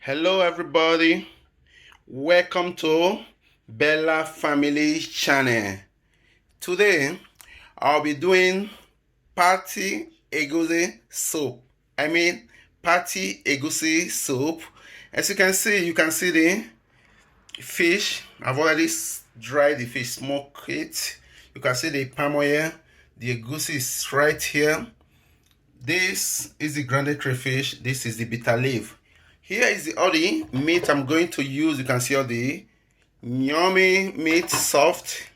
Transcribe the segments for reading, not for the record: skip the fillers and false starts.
Hello everybody, welcome to Bella Family Channel. Today I'll be doing party egusi soup. Party egusi soup. As you can see the fish. I've already dried the fish, smoked it. You can see the palm oil. The egusi is right here. This is the grounded crayfish. This is the bitter leaf. Here is all the meat I'm going to use. You can see all the yummy meat, soft.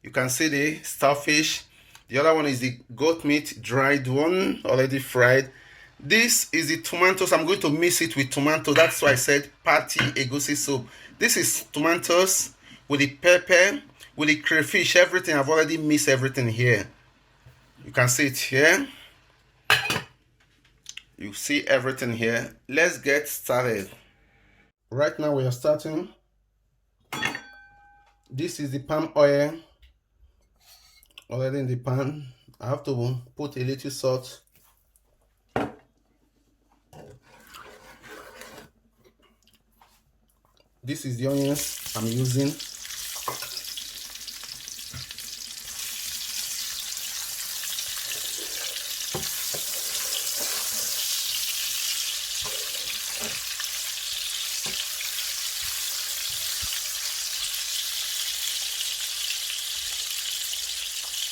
You can see the starfish. The other one is the goat meat, dried one, already fried. This is the tomatoes. I'm going to mix it with tomato. That's why I said party egusi soup. This is tomatoes with the pepper, with the crayfish, everything. I've already mixed everything here. You can see it here. You see everything here. Let's get started. Right now we are starting. This is the palm oil already in the pan. I have to put a little salt. This is the onions I'm using.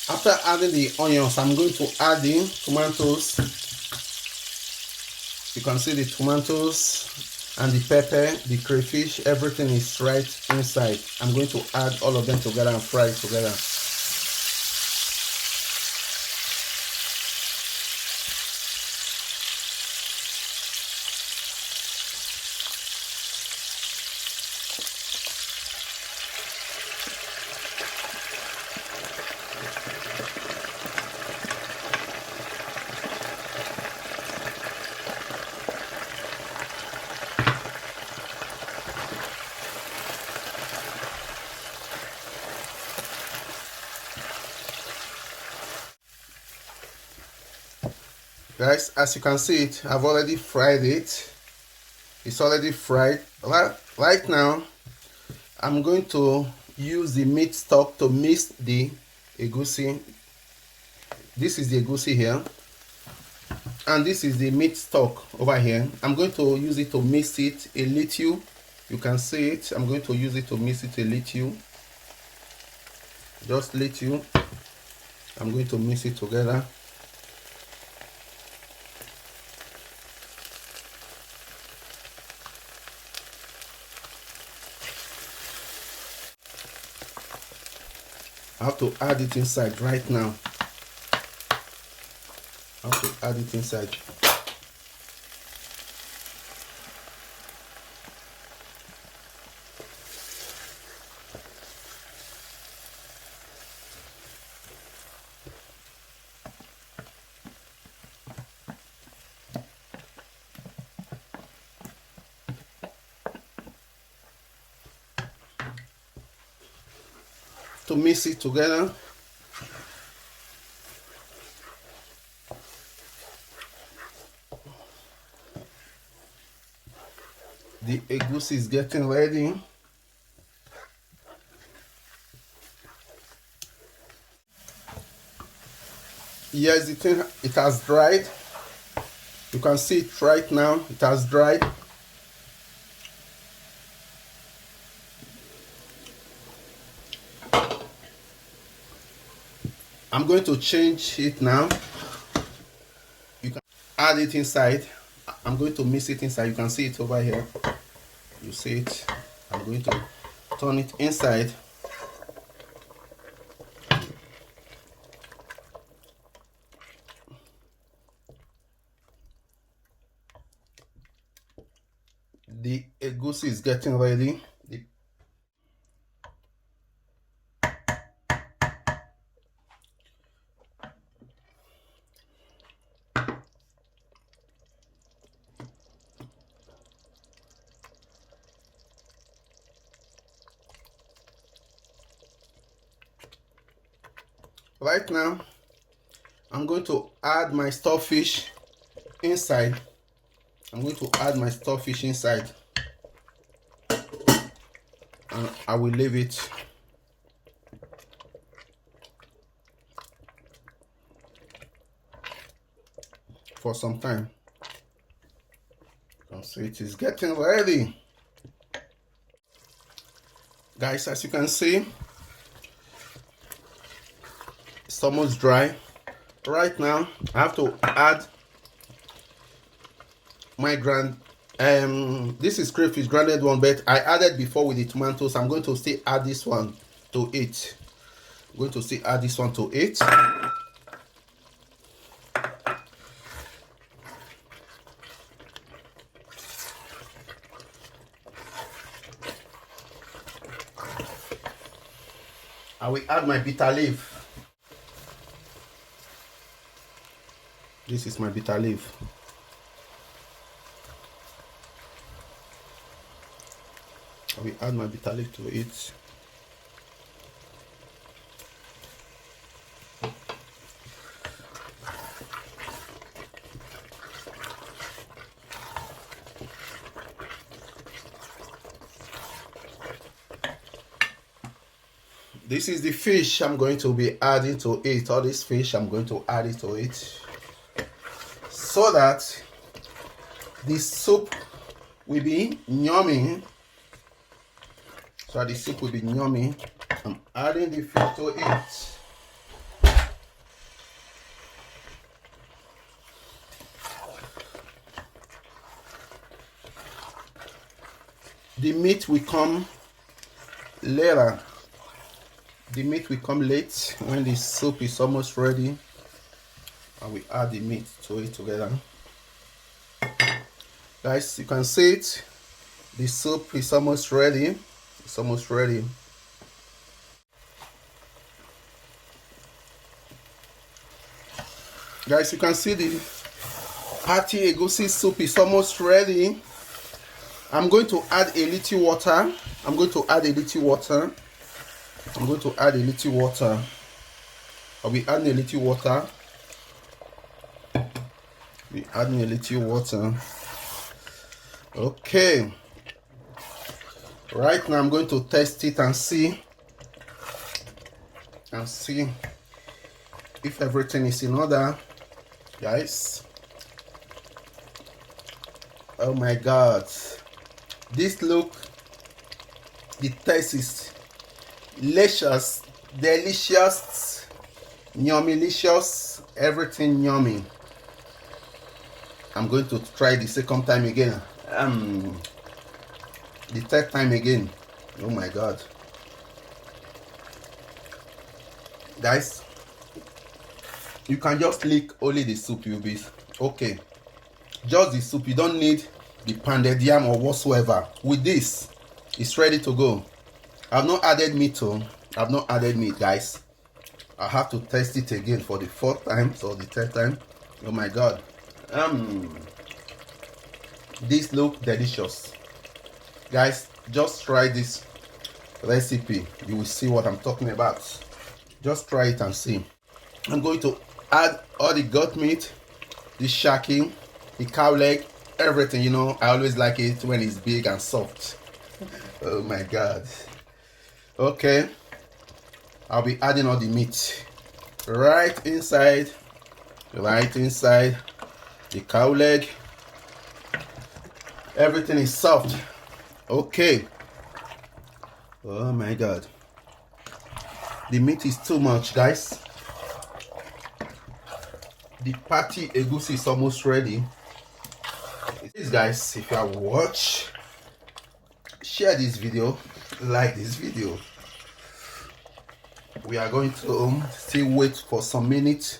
After adding the onions, I'm going to add in tomatoes. You can see the tomatoes and the pepper, the crayfish, everything is right inside. I'm going to add all of them together and fry it together. Guys, as you can see it, I've already fried it. It's already fried. Right now, I'm going to use the meat stock to mix the egusi. This is the egusi here. And this is the meat stock over here. I'm going to use it to mix it a little. You can see it. I'm going to use it to mix it a little. Just little. I'm going to mix it together. I have to add it inside right now. I have to add it inside. To mix it together. The egusi is getting ready. Here's the thing, it has dried. You can see it right now, it has dried. I'm going to change it now. You can add it inside. I'm going to mix it inside. You can see it over here. You see it. I'm going to turn it inside. The egusi is getting ready. Right now, I'm going to add my starfish inside. I'm going to add my starfish inside. and I will leave it for some time. You can see it is getting ready. Guys, as you can see, it's almost dry. Right now, I have to add my this is crayfish grounded one, but I added before with the tomatoes. I'm going to still add this one to it. I'm going to still add this one to it. I will add my bitter leaf. This is my bitter leaf. I will add my bitter leaf to it. This is the fish I'm going to be adding to it. All this fish, I'm going to add it to it, so that this soup will be yummy. So the soup will be yummy. I'm adding the fish to it. The meat will come later. The meat will come late when the soup is almost ready. I will add the meat to it together. Guys, you can see it. The soup is almost ready. It's almost ready. Guys, you can see the party egusi soup is almost ready. I'm going to add a little water. I'm going to add a little water. I'm going to add a little water. I'll be adding a little water. Be adding a little water. Okay. Right now I'm going to test it and see if everything is in order, guys. Oh my God. This look, the taste is delicious, delicious, yummy-licious, everything yummy. I'm going to try the second time again. The third time again. Oh my God. Guys, you can just lick only the soup. You'll be okay. Just the soup. You don't need the pounded yam or whatsoever. With this, it's ready to go. I've not added meat to. I've not added meat, guys. I have to test it again for the fourth time or the third time. Oh my God. This looks delicious. Guys, just try this recipe. You will see what I'm talking about. Just try it and see. I'm going to add all the goat meat, the shaki, the cow leg, everything. You know, I always like it when it's big and soft. Oh my God. Okay, I'll be adding all the meat right inside the cow leg. Everything is soft. Okay. Oh my God. The meat is too much, guys. The party egusi is almost ready. Please, guys, if you have watched, share this video, like this video. We are going to still wait for some minutes.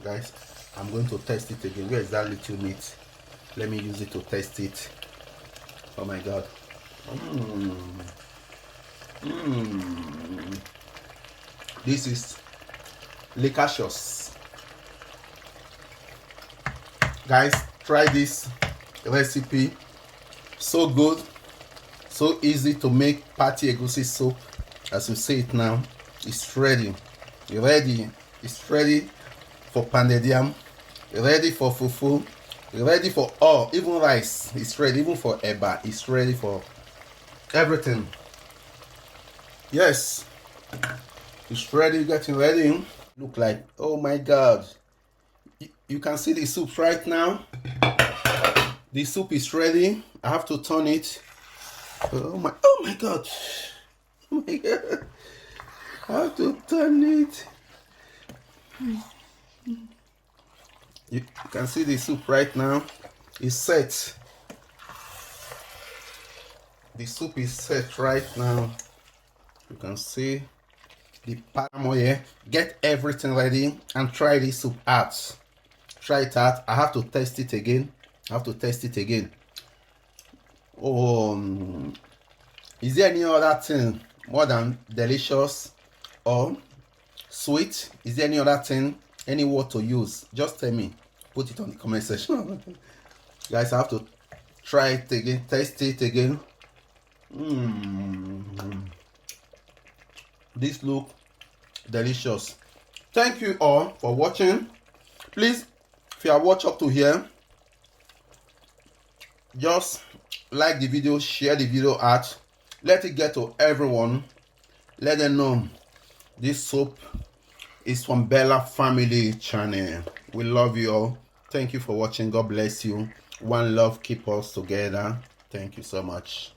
Guys. I'm going to test it again. Where is that little meat? Let me use it to test it. Oh my God. This is delicious. Guys, try this recipe. So good, so easy to make party egusi soup. As you see it now, it's ready. It's ready for pounded yam, ready for fufu, ready for all, even rice. It's ready, even for eba. It's ready for everything. Yes, it's ready, getting ready. Look like, oh my God. You can see the soup right now. The soup is ready. I have to turn it. Oh my God. Oh my God. I have to turn it. You can see the soup right now. It's set. The soup is set right now. You can see the palm oil. Get everything ready and try this soup out. Try it out. I have to test it again. Is there any other thing more than delicious or sweet? Is there any other thing, any word to use? Just tell me. Put it on the comment section. Guys, I have to try it again, taste it again. This look delicious. Thank you all for watching. Please, if you have watched up to here, just like the video, share the video out, let it get to everyone. Let them know this soup is from Bella Family Channel. We love you all. Thank you for watching. God bless you. One love, keep us together. Thank you so much.